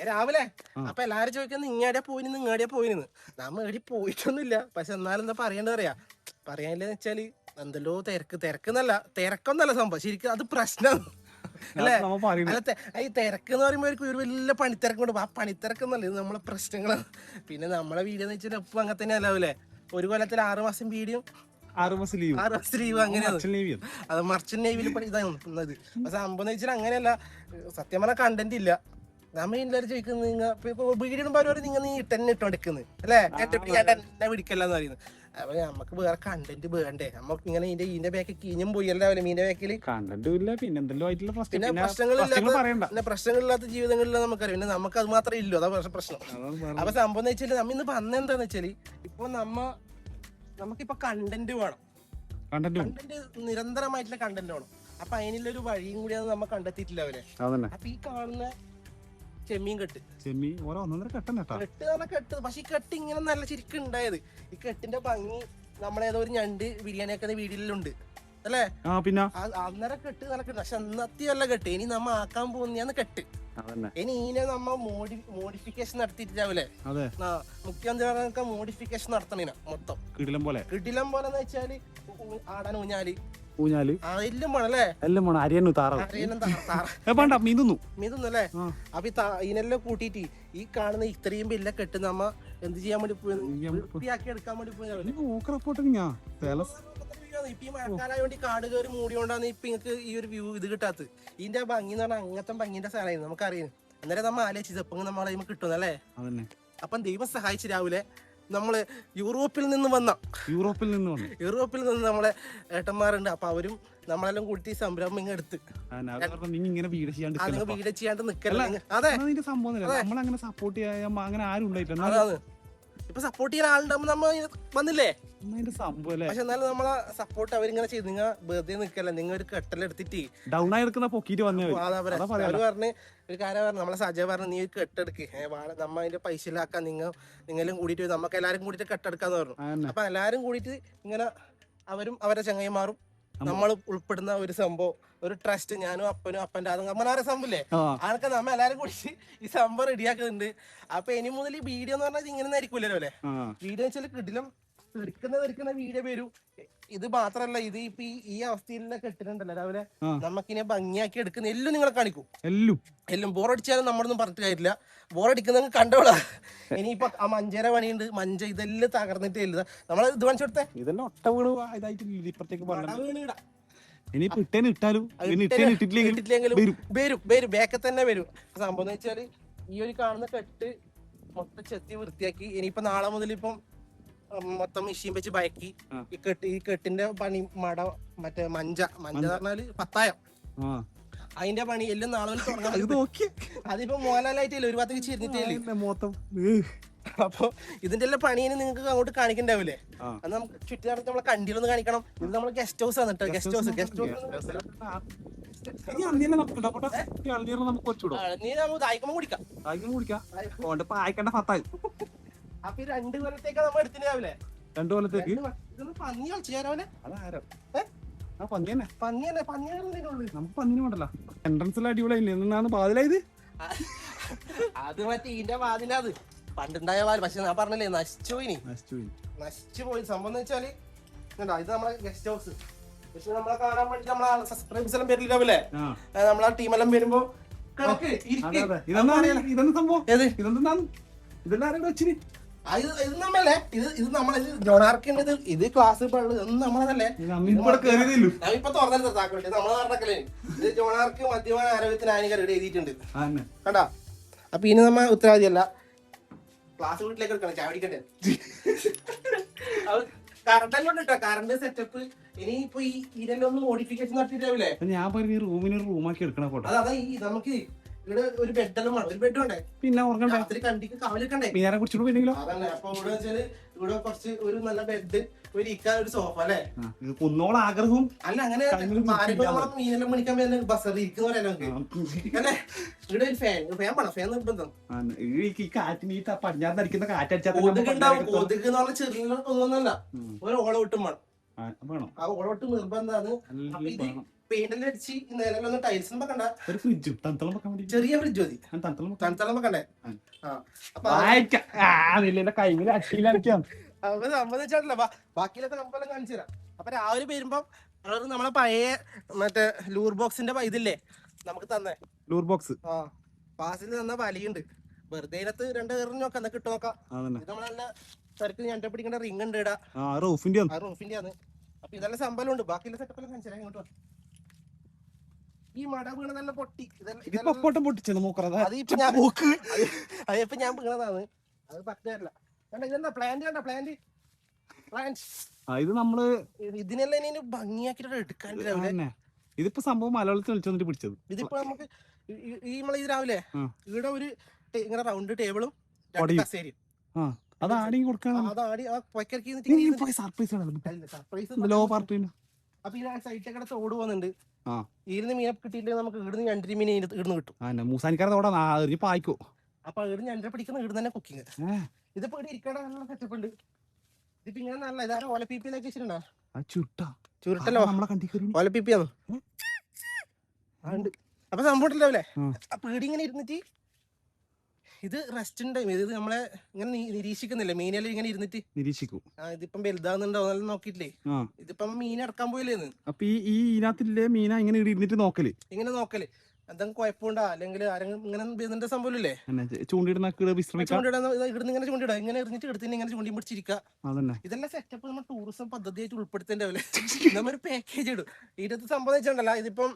രാവിലെ അപ്പൊ എല്ലാരും ചോദിക്കുന്നത് ഇങ്ങാടിയാ പോയിന്ന് ഇങ്ങാടിയാ പോയിന്ന്. നമ്മ എടി പോയിട്ടൊന്നുമില്ല. പക്ഷെ എന്നാലും എന്താ പറയണ്ട പറയാ പറയാനില്ലെന്ന് വെച്ചാല് എന്തല്ലോ തിരക്കെന്നല്ല തിരക്കൊന്നല്ല സംഭവം, ശരിക്കും അത് പ്രശ്നം അല്ലേ? അല്ല ഈ തിരക്ക് എന്ന് പറയുമ്പോ ഒരു വലിയ പണിത്തിരക്കുണ്ട്. ആ പണിത്തിരക്കെന്നല്ല, ഇത് നമ്മളെ പ്രശ്നങ്ങളാണ്. പിന്നെ നമ്മളെ വീഡിയോ എന്ന് വെച്ചാൽ എപ്പം അങ്ങനെ തന്നെ അല്ലാവൂലേ? ഒരു കൊല്ലത്തിൽ 6 മാസം വീഡിയോ 6 മാസം ലീവ് അങ്ങനെയാണ്. അത് മർച്ചന്റ് നേവിയിൽ ഇതാണ്. പക്ഷെ സംഭവം എന്ന് വെച്ചാൽ അങ്ങനെയല്ല, സത്യം പറഞ്ഞാൽ കണ്ടന്റ് ഇല്ല. നമ്മ എല്ലാവരും ചോദിക്കുന്നത് നിങ്ങൾ വീഡിയോ പരിപാടി നിങ്ങൾ നീ തന്നെ ഇട്ടോണ്ടിരിക്കുന്നത് അല്ലേ? എന്നെ പിടിക്കല്ലെന്ന് പറയുന്നത്. അപ്പൊ നമുക്ക് വേറെ കണ്ടന്റ് വേണ്ടേ? നമുക്ക് ഇങ്ങനെ ഇതിന്റെ ബാക്കി കീഞ്ഞും പോയി എല്ലാവരും മീന്റെ ബാക്കിൽ പിന്നെ പ്രശ്നങ്ങളില്ലാത്ത ജീവിതങ്ങളിലാണ് നമുക്കറിയാം. പിന്നെ നമുക്ക് അത് മാത്രമേ ഇല്ലൂ, അതാ പ്രശ്നം. അപ്പൊ സംഭവം എന്ന് വെച്ചാൽ നമ്മ ഇന്ന് വന്നെന്താന്ന് വെച്ചാല് ഇപ്പൊ നമുക്കിപ്പൊ കണ്ടന്റ് വേണം, കണ്ടന്റ് നിരന്തരമായിട്ടുള്ള കണ്ടന്റ് വേണം. അപ്പൊ അതിനുള്ളൊരു വഴിയും കൂടി അത് നമ്മ കണ്ടെത്തിയിട്ടില്ല അവരെ. അപ്പൊ ഈ കാണുന്ന ചെമ്മീൻ കെട്ട് പക്ഷെ ഈ കെട്ട് ഇങ്ങനെ നല്ല ശരിക്കും ഉണ്ടായത്. ഈ കെട്ടിന്റെ ഭംഗി നമ്മളേതോ ഒരു ഞണ്ട് ബിരിയാണി ഒക്കെ വീഡിയോയിലുണ്ട് അല്ലേ? അന്നേരം കെട്ട് നല്ല കെട്ട്. പക്ഷെ അന്നത്തെയല്ല കെട്ട്, ഇനി നമ്മ ആക്കാൻ പോകുന്ന കെട്ട്. ഇനി ഇതിനെ നമ്മ മോഡിഫിക്കേഷൻ നടത്തിയിട്ടാവൂലേ? മുഖ്യമന്ത്രി മോഡിഫിക്കേഷൻ നടത്തണ മൊത്തം കിടിലം പോലെ എന്ന് വെച്ചാല് ആടാൻ ഊഞ്ഞാല് എല്ലാം വേണല്ലേ? എല്ലാം വേണം. അരിയന്നു മീതുന്നല്ലേ? അപ്പൊ ഇതിനെല്ലാം കൂട്ടിട്ട് ഈ കാണുന്ന ഇത്രയും വലിയ കെട്ട് നമ്മ എന്ത് ചെയ്യാൻ വേണ്ടി വൃത്തിയാക്കി എടുക്കാൻ വേണ്ടി ഇപ്പൊ ഈ മഴക്കാലായ വേണ്ടി കാട് കയറി മൂടിയോണ്ടാണ് ഇപ്പൊ നിങ്ങക്ക് ഈ ഒരു വ്യൂ ഇത് കിട്ടാത്തത്. ഇതിന്റെ ഭംഗി എന്ന് പറഞ്ഞാൽ അങ്ങനത്തെ ഭംഗിന്റെ സാധനമായിരുന്നു നമുക്കറിയാം. അന്നേരം നമ്മ ആലോചിച്ചത് എപ്പം നമ്മളെ കിട്ടുന്നല്ലേ? അപ്പം ദൈവം സഹായിച്ച് രാവിലെ നമ്മള് യൂറോപ്പിൽ നിന്ന് നമ്മളെ ഏട്ടന്മാരുണ്ട്. അപ്പൊ അവരും നമ്മളെല്ലാം കൂട്ടി സംരംഭം ഇങ്ങ് എടുത്ത് വീട് ചെയ്യാണ്ട് നിക്കല്ലേ? അതെ, ഇപ്പൊ സപ്പോർട്ട് ചെയ്യാൻ ആളുണ്ടാവുമ്പോ നമ്മ വന്നില്ലേ? പക്ഷെ എന്നാലും നമ്മളെ സപ്പോർട്ട് അവരിങ്ങനെ ചെയ്ത് നിങ്ങൾ വെറുതെ നിക്കല്ല, നിങ്ങൾ ഒരു കെട്ടലെടുത്തിട്ട് ഡൗൺ ആയി എടുക്കുന്ന പൊക്കിട്ട് അവര് പറഞ്ഞ് ഒരു കാര്യം പറഞ്ഞു, നമ്മളെ സജ പറഞ്ഞു നീ ഒരു കെട്ടെടുക്ക്, നമ്മ അതിന്റെ പൈസയിലാക്കാൻ നിങ്ങളും കൂടിയിട്ട് നമുക്ക് എല്ലാരും കൂടിയിട്ട് കെട്ടെടുക്കാന്ന് പറഞ്ഞു. അപ്പൊ എല്ലാരും കൂടിയിട്ട് ഇങ്ങനെ അവരും അവരുടെ ചങ്ങായിമാറും നമ്മൾ ഉൾപ്പെടുന്ന ഒരു സംഭവം, ഒരു ട്രസ്റ്റ്, ഞാനും അപ്പനും അപ്പന്റെ അതും നമ്മളാരെ സംഭവല്ലേ അതൊക്കെ നമ്മ എല്ലാരും കൂടി ഈ സംഭവം റെഡിയാക്കുന്നുണ്ട്. അപ്പൊ ഇനി മുതൽ ഈ വീഡിയോ എന്ന് പറഞ്ഞാൽ ഇങ്ങനെ ആയിരിക്കുമല്ലോ അല്ലെ? വീഡിയോ വെച്ചാൽ കിടിലം എടുക്കുന്ന വീഡിയോ വരും. ഇത് മാത്രല്ല, ഇത് ഇപ്പൊ ഈ അവസ്ഥയിലുള്ള കെട്ടിട്ടുണ്ടല്ലോ രാവിലെ നമുക്കിനെ ഭംഗിയാക്കി എടുക്കുന്ന എല്ലാം നിങ്ങളെ കാണിക്കും. എല്ലാം ബോറടിച്ചാലും നമ്മളൊന്നും പറഞ്ഞിട്ട് കാര്യമില്ല, ബോറടിക്കുന്ന കണ്ടോളാ. ഇനിയിപ്പൊ ആ മഞ്ചേര പണിയുണ്ട്, മഞ്ച ഇതെല്ലാം തകർന്നിട്ടേ ഇല്ല. നമ്മള് ഇത് കാണിച്ചു കൊടുത്തേ, ഇതെല്ലാം ഒട്ട വീണ് ഇപ്പഴത്തേക്ക് വരും ബാക്കെ തന്നെ വരും. സംഭവം എന്ന് വെച്ചാല് ഈ ഒരു കാണുന്ന കെട്ട് മൊത്തം ചെത്തി വൃത്തിയാക്കി ഇനിയിപ്പൊ നാളെ മുതൽ ഇപ്പം മൊത്തം മെഷീൻ വെച്ച് ബയക്കി ഈ കെട്ടിന്റെ പണി മറ്റേ മഞ്ച പറഞ്ഞാല് പത്തായം, അതിന്റെ പണി എല്ലാം നാളെ തുടങ്ങാൻ. അതിപ്പോ മോലാലായിട്ടില്ല, ഒരു ഭാഗത്തേക്ക് ചെരിഞ്ഞിട്ടേ മൊത്തം. അപ്പൊ ഇതിന്റെ എല്ലാം പണിയെ നിങ്ങൾക്ക് അങ്ങോട്ട് കാണിക്കണ്ടാവില്ലേ? അത് നമുക്ക് ചുറ്റുപാടത്ത് നമ്മളെ കണ്ടിലൊന്ന് കാണിക്കണം. ഇത് നമ്മളെ ഗസ്റ്റ് ഹൗസ് ആണ് കേട്ടോ. ഗസ്റ്റ് ഹൗസ് അപ്പൊ 2 കൊല്ലത്തേക്കാ നമ്മ എടുത്തിന് രാവിലെ. 2 കൊല്ലത്തേക്ക് പന്നി കളിച്ചു രാവിലെ. അത് മറ്റേ ഇതിന്റെ വാതിലാത് പണ്ടുണ്ടായ വാല്. പക്ഷെ ഞാൻ പറഞ്ഞില്ലേ നശിച്ചു പോയി. സംഭവം എന്ന് വെച്ചാല് ഇത് നമ്മളെ ഗസ്റ്റ് ഹൗസ്. പക്ഷെ നമ്മളെ കാണാൻ വേണ്ടി നമ്മളെ സബ്സ്ക്രൈബേഴ്സ് എല്ലാം വരില്ലേ? നമ്മളെ ടീമെല്ലാം വരുമ്പോ ഇത് നമ്മളല്ലേ? ഇത് നമ്മളെ ജോണാർക്കിന്റെ ഇത് ക്ലാസ് നമ്മളതല്ലേ? ഇപ്പൊ തുറന്നെടുത്ത താക്കോട്ടെ നമ്മളെ പറഞ്ഞേ. ഇത് ജോണാർക്ക് മദ്യപാന ആരോഗ്യത്തിന് ഹാനികരം എഴുതിയിട്ടുണ്ട് കണ്ടാ. അപ്പൊ ഇനി നമ്മ ഉത്തരവാദിയല്ല, ക്ലാസ് വീട്ടിലേക്ക് എടുക്കണം, ചാവടിക്കട്ടെ. കറണ്ടെല്ലാം ഉണ്ട് കേട്ടോ, കറണ്ട് സെറ്റപ്പ്. ഇനി ഇപ്പൊ ഇതിനെല്ലാം ഒന്ന് മോഡിഫിക്കേഷൻ നടത്തിയിട്ടാവില്ലേ? ഞാൻ പറഞ്ഞ റൂമിന് റൂമാക്കി എടുക്കണം. അതാ നമുക്ക് ഇവിടെ ഒരു ബെഡെല്ലാം വേണം, ഒരു ബെഡ് വേണ്ടേ? പിന്നെ രാത്രി കണ്ടിക്ക് കാവലിക്കണ്ടേ? അതന്നെ. അപ്പൊ ഇവിടെ വെച്ചാല് ഇവിടെ കുറച്ച് ഒരു നല്ല ബെഡ്, ഒരു ഇരിക്കാൻ ഒരു സോഫ അല്ലേ? കുന്നോളം ആഗ്രഹവും അല്ല. അങ്ങനെ മീനെല്ലാം മണിക്കാൻ ബസ്സറി ഇരിക്കുന്നവരല്ലേ അല്ലേ? ഇവിടെ ഒരു ഫാൻ വേണം, ഫാൻ നിർബന്ധം. കൊതുക് ഉണ്ടാവും. കൊതുക് എന്ന് പറഞ്ഞാൽ ചെറിയ കൊതുകൊന്നല്ല, ഒരു ഓളവിട്ടും വേണം. ആ ഓളവിട്ട് നിർബന്ധമാണ്. പെയിന്റ് അടിച്ച് നിലവിലൊന്നും ടൈൽസ് വെക്കണ്ട. ഒരു ഫ്രിഡ്ജും ചെറിയ ഫ്രിഡ്ജ് മതി. തണുത്തളം വെക്കണ്ടേ? അപ്പൊ സംബന്ധിച്ചിട്ടില്ല. ബാക്കിയിലൊക്കെ നമ്മളെല്ലാം കാണിച്ചു തരാം. അപ്പൊ രാവിലെ വരുമ്പോ നമ്മളെ പഴയ മറ്റേ ലൂർ ബോക്സിന്റെ ഇതില്ലേ നമുക്ക് തന്നെ ലൂർ ബോക്സ്. ആ പാസിൽ തന്ന വലിയുണ്ട്. വെറുതെ അതിനകത്ത് 2 കയറി നോക്കാം, കിട്ടു നോക്കാം. ഇത് നമ്മളല്ല തിരക്ക് ഞണ്ട പിടിക്കേണ്ട റിങ് ഉണ്ട് ഇടാ. റൂഫിന്റെ ആണ്. അപ്പൊ ഇതെല്ലാം സംഭവം ഉണ്ട്. ബാക്കിയുള്ള സെറ്റപ്പെല്ലാം കാണിച്ചു തരാം. ഇങ്ങോട്ട് ഈ മട വീണ നല്ല പൊട്ടി. അതിപ്പോ ഞാൻ വീണതാണ്. അത് പറ്റില്ല. ഇതെന്താ പ്ലാന്റ് കണ്ട പ്ലാന്റ് ഇത് നമ്മള് ഇതിനെല്ലാം ഇനി ഭംഗിയാക്കിട്ട് എടുക്കാൻ. ഇതിപ്പോ സംഭവം മലയാളത്തിൽ വിളിച്ചു പിടിച്ചത്. ഇതിപ്പോ നമുക്ക് ഈ നമ്മളെ ഇത് രാവിലെ ഇവിടെ ഒരു ഇങ്ങനെ റൗണ്ട് ടേബിളും കസേരയും അപ്പൊ ഈ സൈറ്റൊക്കെ തോട് പോകുന്നുണ്ട്. ഈരുന്ന് മീനെ കിട്ടിയിട്ട് നമുക്ക് ഇവിടുന്ന് 2 മീൻ ഇടുന്ന് കിട്ടും. മൂസാനിക്കാരെ പായിക്കോ. അപ്പൊ ഇവിടുന്ന് 2 പിടിക്കുന്ന ഇവിടുന്ന് തന്നെ കുക്കിങ്. ഇതിപ്പോ ഇവിടെ ഇരിക്കേണ്ട നല്ല സെറ്റപ്പ് ഉണ്ട്. ഇതിപ്പോ ഇങ്ങനെ നല്ല ഇതാ ഓലപ്പീപ്പിയിലേക്ക് വെച്ചിട്ടുണ്ടോ? ചുരുട്ടല്ലോ ഓലപ്പീപ്പിയാന്ന്. അപ്പൊ സംഭവം ഉണ്ടാവില്ലേ? അപ്പൊ ഇവിടെ ഇങ്ങനെ ഇരുന്നിട്ട് ഇത് റെസ്റ്റ് ടൈം. ഇത് നമ്മളെ ഇങ്ങനെ നിരീക്ഷിക്കുന്നില്ലേ? മീനെല്ലാം ഇങ്ങനെ ഇരുന്നിട്ട് നിരീക്ഷിക്കും. ഇതിപ്പം വലുതാകുന്നുണ്ടോ എന്നെല്ലാം നോക്കിയിട്ടില്ലേ? ഇതിപ്പം മീൻ ഇറക്കാൻ പോയില്ലേന്ന്. അപ്പൊ ഈ ഇതിനകത്തില്ലേ മീന ഇങ്ങനെ ഇരുന്നിട്ട് നോക്കല് എന്തെങ്കിലും കുഴപ്പമുണ്ടാ അല്ലെങ്കിൽ ആരെങ്കിലും ഇങ്ങനെ ഇതിന്റെ സംഭവമില്ലേ? ചൂണ്ടിടുന്ന ഇങ്ങനെ ചൂണ്ടിടാ ഇങ്ങനെ എറിഞ്ഞിട്ട് എടുത്തിന് ഇങ്ങനെ ചൂണ്ടി പിടിച്ചിരിക്കുക. ഇതെല്ലാം സെറ്റപ്പ് നമ്മൾ ടൂറിസം പദ്ധതിയായിട്ട് ഉൾപ്പെടുത്തേണ്ടല്ലേ? നമ്മൊരു പാക്കേജ് ഇടും. ഇതിനകത്ത് സംഭവിച്ചിട്ടുണ്ടല്ലോ. ഇതിപ്പം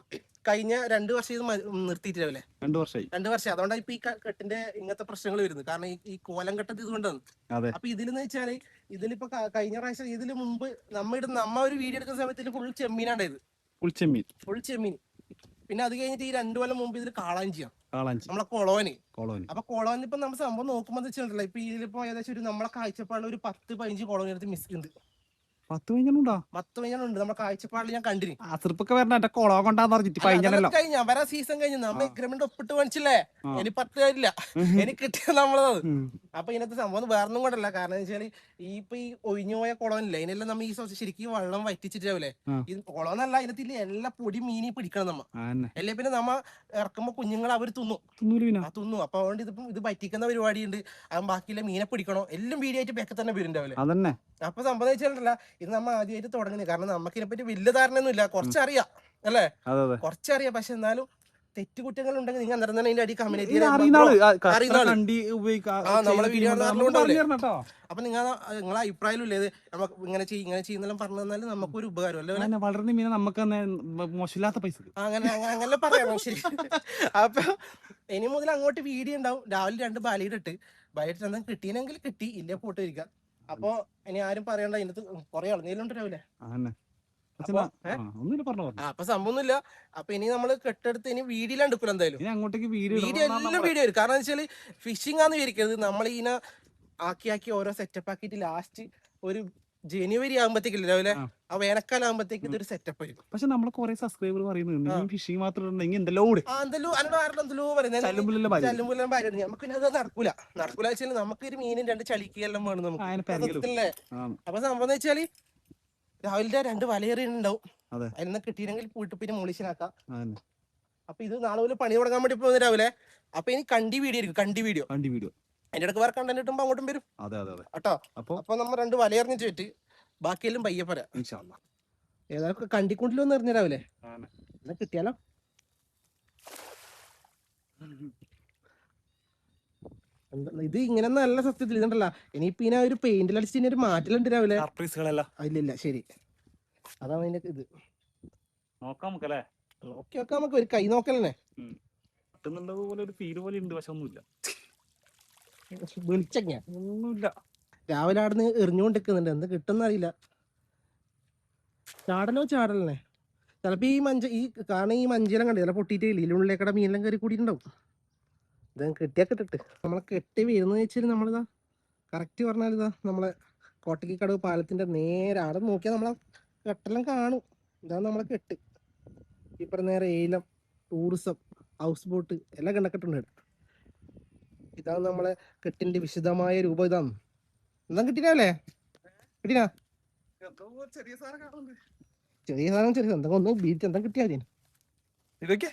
കഴിഞ്ഞ 2 വർഷം ഇത് നിർത്തിയിട്ടില്ലേ? 2 വർഷമായി. അതുകൊണ്ടാണ് ഇപ്പൊ ഈ കെട്ടിന്റെ ഇങ്ങനത്തെ പ്രശ്നങ്ങൾ വരുന്നത്. കാരണം ഈ കോലം കെട്ടത് ഇതുകൊണ്ടാണ്. അപ്പൊ ഇതിലെന്ന് വെച്ചാല് ഇതിലിപ്പോ കഴിഞ്ഞ പ്രാവശ്യം ഇതിന് മുമ്പ് നമ്മ ഒരു വീഡിയോ എടുക്കുന്ന സമയത്ത് ഫുൾ ചെമ്മീനാണ്ടായത്. ഫുൾ ചെമ്മീൻ. പിന്നെ അത് കഴിഞ്ഞിട്ട് ഈ 2 കൊല്ലം മുമ്പ് ഇതിൽ കാളാഞ്ചിയാണ് നമ്മളെ കൊളോന്. അപ്പൊ കൊളോന് ഇപ്പൊ നമ്മൾ സംഭവം നോക്കുമ്പോ വെച്ചിട്ടുണ്ടല്ലോ, ഇപ്പൊ ഇതിലിപ്പോ ഏകദേശം നമ്മളെ കാഴ്ചപ്പാടിൽ ഒരു 10-15 കൊളോനി എടുത്ത് മിസ് ഉണ്ട്. 10-15 ഉണ്ട് നമ്മുടെ കാഴ്ചപ്പാടിൽ. ഞാൻ കണ്ടിരുന്നു വരാ സീസൺ കഴിഞ്ഞു. നമ്മ എഗ്രിമെന്റ് ഒപ്പിട്ട് മേടിച്ചില്ലേ? ഇനി 10 കാര്യമില്ല, എനിക്ക് കിട്ടിയ നമ്മളത്. അപ്പൊ ഇതിനകത്ത് സംഭവം വേറൊന്നും കൊണ്ടല്ല. കാരണം എന്ന് വെച്ചാല് ഈ ഒഴിഞ്ഞു പോയ കുളമില്ലേ, ഇതിനെല്ലാം നമ്മ ഈ ശരിക്കും വെള്ളം വറ്റിച്ചിട്ടാവൂലേ? ഈ കുളമെന്നല്ല, ഇതിനകത്ത് എല്ലാ പൊടി മീനി പിടിക്കണം നമ്മ. അല്ലെ പിന്നെ നമ്മ ഇറക്കുമ്പോ കുഞ്ഞുങ്ങൾ അവർ തിന്നു. അപ്പൊ അതുകൊണ്ട് ഇത് വറ്റിക്കുന്ന പരിപാടിയുണ്ട്. അത് ബാക്കിയുള്ള മീനെ പിടിക്കണോ എല്ലാം വീഡിയോ ആയിട്ട് ബാക്കി തന്നെ വരുന്നുണ്ടാവില്ലേ? അപ്പൊ സംഭവിച്ചിട്ടുണ്ടല്ല, ഇത് നമ്മ ആദ്യമായിട്ട് തുടങ്ങുന്നത്. കാരണം നമുക്ക് ഇതിനെപ്പറ്റി വലിയ ധാരണയൊന്നും ഇല്ല. കുറച്ചറിയാം അല്ലേ? കുറച്ചറിയാം. പക്ഷെ എന്നാലും തെറ്റുകുറ്റങ്ങൾ ഉണ്ടെങ്കിൽ നിങ്ങൾ അന്നേരം തന്നെ അതിന്റെ അടി കമ്മ്യൂണിറ്റി നമ്മളെ വീഡിയോ അപ്പൊ നിങ്ങളെ അഭിപ്രായം ഇല്ലേ നമുക്ക് ഇങ്ങനെ ചെയ്യുന്നെല്ലാം പറഞ്ഞു തന്നാലും നമുക്കൊരു ഉപകാരം അല്ലേ? വളരെ മീനെ നമുക്ക് മോശമില്ലാത്ത പൈസ അങ്ങനെ പറയാം. ശരി. അപ്പൊ ഇനി മുതൽ അങ്ങോട്ട് വീഡിയോ ഉണ്ടാവും. രാവിലെ 2 ബാലിയിട്ടിട്ട് എന്തെങ്കിലും കിട്ടിയെങ്കിൽ കിട്ടി, ഇല്ലേ പോട്ട് ഇരിക്കാം. അപ്പൊ ഇനി ആരും പറയണ്ട. ഇതിനകത്ത് കൊറേ ഇളനീലുണ്ട് രാവിലെ. അപ്പൊ സംഭവമൊന്നുമില്ല. അപ്പൊ ഇനി നമ്മള് കെട്ടെടുത്ത് ഇനി വീഡിയോ എടുക്കില്ല എന്തായാലും. അങ്ങോട്ടേക്ക് വീഡിയോ എല്ലാം വീഡിയോ വരും. കാരണം വെച്ചാല് ഫിഷിംഗ് ആന്ന് വിചാരിക്കരുത്. നമ്മൾ ഇതിനെ ആക്കി ഓരോ സെറ്റപ്പ് ആക്കിയിട്ട് ലാസ്റ്റ് ഒരു ജനുവരി ആകുമ്പോഴത്തേക്കില്ല രാവിലെ ആ വേനൽക്കാലം ആകുമ്പോഴത്തേക്ക് ഇതൊരു സെറ്റപ്പ് ആയിരിക്കും. പക്ഷെ നമ്മളെ കുറെ സബ്സ്ക്രൈബർ പറയുന്നുണ്ട് ഫിഷിംഗ് മാത്രം നമുക്ക് നടക്കൂല വെച്ചാൽ നമുക്കൊരു മീനും 2 ചളിക്കെല്ലാം വേണം നമുക്ക്. അപ്പൊ സംഭവം വെച്ചാല് രാവിലെ 2 വലയേറിയുണ്ടാവും. അതിൽ കിട്ടിയില്ലെങ്കിൽ പോയിട്ട് പിന്നെ മോളിഷനാക്കാം. അപ്പൊ ഇത് നാളെ പോലെ പണി തുടങ്ങാൻ വേണ്ടി പോകുന്ന രാവിലെ. അപ്പൊ ഇനി കണ്ടി വീഡിയോ ആയിരിക്കും. കണ്ടി വീഡിയോ അതിന്റെ ഇടയ്ക്ക് വേറെ കണ്ടന്റ് കിട്ടുമ്പോ അങ്ങോട്ടും വരും കേട്ടോ. അപ്പൊ നമ്മ 2 വലയെറിഞ്ഞിട്ട് വെച്ച് ബാക്കിയെല്ലാം പയ്യപ്പര ഏതായാലും കണ്ടിക്കൊണ്ടിലൊന്നും എറിഞ്ഞ രാവിലെ എന്നാ കിട്ടിയാലോ. ഇത് ഇങ്ങനെ നല്ല സത്യത്തിൽ ഇതുണ്ടല്ല. ഇനിയിപ്പ ഇതിനെ ഒരു പെയിന്റിൽ അടിച്ചിട്ട് ഒരു മാറ്റലുണ്ട് രാവിലെ. ഇല്ല ശരി, അതാണ് അതിന്റെ ഇത്. നോക്കി നോക്കാം നമുക്ക്. ഒരു കൈ നോക്കലേ ഒന്നുമില്ല. രാവിലെ ആടുന്ന് എറിഞ്ഞുകൊണ്ടിരിക്കുന്നുണ്ട്. എന്ത് കിട്ടുന്ന അറിയില്ല. ചാടലോ ചാടലേ ചിലപ്പോ ഈ കാരണം ഈ മഞ്ചെല്ലാം കണ്ടു ചില പൊട്ടിയിട്ട് ഇതിനുള്ളിലേക്കടെ മീനെല്ലാം കയറി കൂടിയിട്ടുണ്ടാവും. ഇത് കെട്ടിയാ കിട്ടിട്ട് നമ്മളെ കെട്ടി വീഴുന്ന വെച്ചാൽ നമ്മളിതാ കറക്റ്റ് പറഞ്ഞാൽ ഇതാ നമ്മളെ കോട്ടക്കിക്കടവ് പാലത്തിന്റെ നേരെ അവിടെ നോക്കിയാൽ നമ്മളെ കെട്ടെല്ലാം കാണും. ഇതാണ് നമ്മളെ കെട്ട്. ഇപ്പം നേരെ ഏലം ടൂറിസം ഹൗസ് ബോട്ട് എല്ലാം കണ്ടക്കെട്ടുണ്ട്. ഇതാണ് നമ്മളെ കെട്ടിന്റെ വിശദമായ രൂപം. ഇതാണ് എന്താ കിട്ടിനല്ലേ കിട്ടിനാ ചെറിയ സാധനം കാണുന്നുണ്ട്. ചെറിയ സാധനം എന്തെങ്കിലും ഒന്ന് ബീച്ച് എന്താ കിട്ടിയാ മതി. ഇതൊക്കെ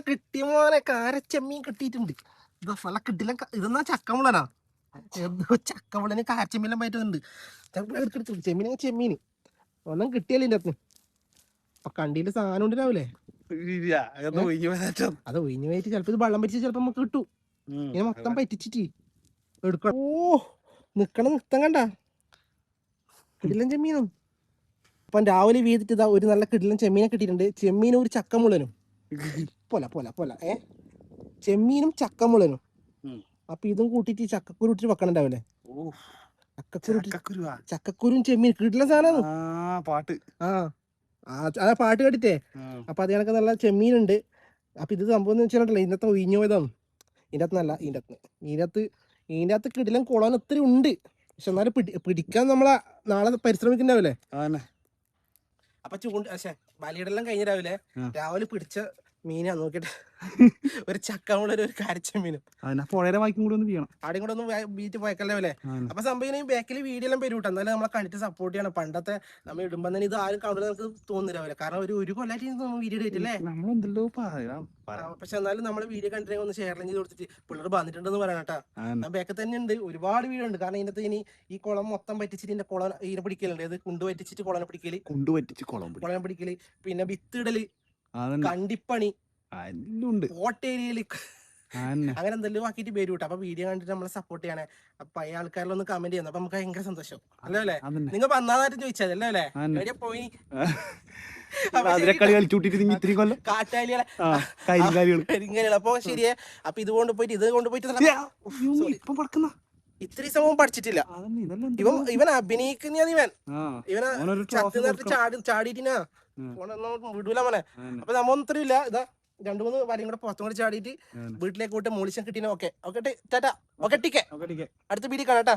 കിട്ടിയ മോനെ കാരച്ചെമ്മീൻ കിട്ടിയിട്ടുണ്ട്. ഇതാ ഫല കിട്ടില്ല. ഇതെന്നാ ചക്കമുളനാ, എന്തോ ചക്കമുളന് കാരച്ചെമ്മീനെല്ലാം പറ്റുന്നുണ്ട്. ചെമ്മീന് ഒന്നും കിട്ടിയല്ലേ ഇതിന്റെ അകത്ത്. അപ്പൊ കണ്ടിയില് സാധനം ഉണ്ടാവില്ലേ, അത് ഒഴിഞ്ഞു പോയിട്ട് ചിലപ്പോ ഇത് വെള്ളം പറ്റിച്ച് ചിലപ്പോ നമുക്ക് കിട്ടും. ഇങ്ങനെ മൊത്തം പറ്റിച്ചിട്ട് എടുക്കണം. ഓ നിർത്തം കണ്ട കിടിലൻ ചെമ്മീനും. അപ്പം രാവിലെ വീതിട്ട് ഇതാ ഒരു നല്ല കിടിലൻ ചെമ്മീനെ കിട്ടിയിട്ടുണ്ട്. ചെമ്മീനും ഒരു ചക്കമുളനും പോല ചെമ്മീനും ചക്കമുളനും. അപ്പൊ ഇതും കൂട്ടിട്ട് ചക്കക്കുരു ഇട്ടിട്ട് വെക്കണുണ്ടാവില്ലേ. ചക്കക്കുരും ചെമ്മീൻ കിടിലൻ സാധനമാണ്. പാട്ട് കേട്ടിട്ടേ. അപ്പൊ അത് കണക്ക് നല്ല ചെമ്മീനുണ്ട്. അപ്പൊ ഇത് സംഭവം എന്ന് വെച്ചിട്ടുണ്ടല്ലോ, ഇതിനകത്ത് ഒഴിഞ്ഞു പോയതാണ്. ഇതിനകത്ത് കിടിലൻ കുളൻ ഒത്തിരി ഉണ്ട്. പക്ഷെ എന്നാലും പിടിക്കാൻ നമ്മളെ നാളെ പരിശ്രമിക്കുന്നുണ്ടാവില്ലേ. അപ്പൊ ബലിയിടെല്ലാം കഴിഞ്ഞ രാവിലെ പിടിച്ച മീനാ നോക്കിട്ട് ഒരു ചക്കമുള്ള ഒരു കാരച്ചമീനും ആടെയും കൂടെ ഒന്ന് ബീറ്റ് പോയക്കല്ലേ. അപ്പൊ സംഭവം ബാക്കിൽ വീഡിയോ എല്ലാം വരും. എന്നാലും നമ്മളെ കണ്ടിട്ട് സപ്പോർട്ട് ചെയ്യണം. പണ്ടത്തെ നമ്മൾ ഇടുമ്പോ തന്നെ ഇത് ആരും കാണുന്നത് നമുക്ക് തോന്നുന്നില്ല. കാരണം ഒരു കൊല്ലായിട്ട് വീഡിയോ ഇട്ടില്ലേ. പക്ഷെ എന്നാലും നമ്മള് വീഡിയോ കണ്ടിട്ട് ഒന്ന് ഷെയർ ചെയ്ത് കൊടുത്തിട്ട് പിള്ളേർ വന്നിട്ടുണ്ടെന്ന് പറയണട്ടാ. ബാക്കിൽ തന്നെ ഉണ്ട് ഒരുപാട് വീഡിയോ ഉണ്ട്. കാരണം ഇതിനകത്ത് ഇനി ഈ കുളം മൊത്തം പറ്റിച്ചിട്ട് ഇതിന്റെ ഇതിനെ പിടിക്കലുണ്ട്. അത് കുണ്ടു പറ്റിച്ചിട്ട് കുളനെ പിടിക്കല്, പിന്നെ വിത്തിടല്, കണ്ടിപ്പണി, ഓട്ടേരിയയില്, അങ്ങനെ എന്തെല്ലാം ആക്കിയിട്ട് പേര് വിട്ടു. അപ്പൊ വീഡിയോ കണ്ടിട്ട് നമ്മളെ സപ്പോർട്ട് ചെയ്യണേ. അപ്പൊ പഴയ ആൾക്കാരിലൊന്ന് കമന്റ് ചെയ്യുന്നു. അപ്പൊ നമുക്ക് ഭയങ്കര സന്തോഷം അല്ലേ. നിങ്ങൾ വന്നാതായിട്ട് ചോദിച്ചത് അല്ലേ എവിടെയാ പോയി കാറ്റാലികളെ. അപ്പൊ ശരിയെ. അപ്പൊ ഇത് കൊണ്ടുപോയിട്ട് ഇത്രയും സമയം പഠിച്ചിട്ടില്ല. ഇവൻ അഭിനയിക്കുന്ന ഇവനെ ചാടിയിട്ടിനാ വിടൂല മോനെ. അപ്പൊ നമ്മ ഇത്രയും ഇല്ല. ഇതാ 2-3 വരയും കൂടെ പുറത്തും കൂടെ ചാടിയിട്ട് വീട്ടിലേക്ക് പോയിട്ട് മോളിഷൻ കിട്ടീന. ഓക്കെ ടാറ്റാ. ഓക്കെ ടിക്കെ അടുത്ത വീഡിയോ കാണാട്ടാ.